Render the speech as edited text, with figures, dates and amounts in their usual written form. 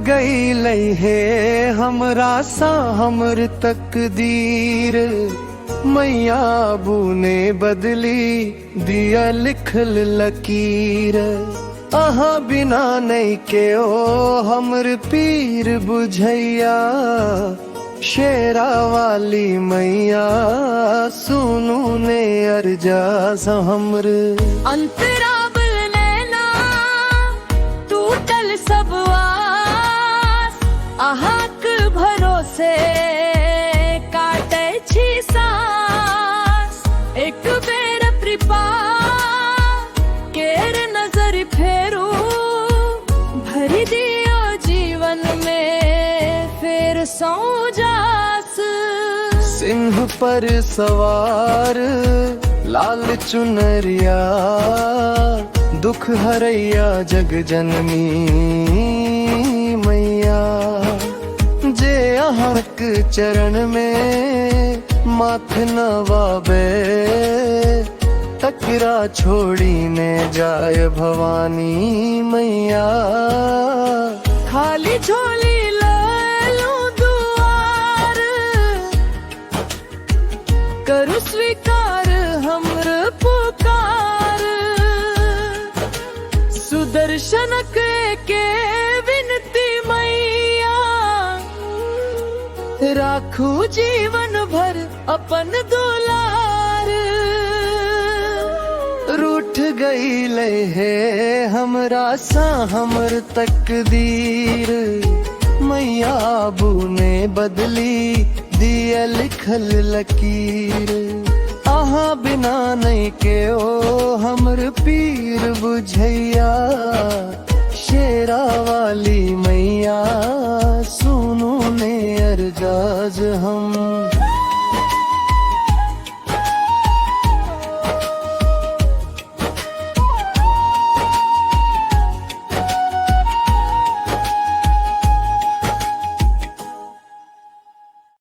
गई लई है हमरा सा हमर तकदीर, मैया अबू ने बदली दिया लिखल लकीर। अहा बिना नहीं के ओ हमर पीर बुझैया, शेरा वाली मैया सुनू ने अर्जाज हमर। अंतरा नैना टूटल सब आस, अहाक भरोसे काटे छी सांस। एक बेर कृपा केर नजर फेरू, भरी दियो जीवन में फेर सौ जास। सिंह पर सवार लाल चुनरिया, दुख हरैया जग जननी मैया। जे अहक चरण में माथ नवाबे, तकरा छोड़ी ने जाय भवानी मैया। खाली झोली करू स्वीकार हमर पुकार। सुदर्शन के विनती मैया, राखू जीवन भर अपन दुलार। रूठ गई ले है हमरा सा हमर तकदीर, मैया अबू ने बदली दिया लिखल लकीर। आहा बिना नहीं के ओ हमर पीर बुझैया, शेरा वाली मैया सुनू ने अर्जाज हम।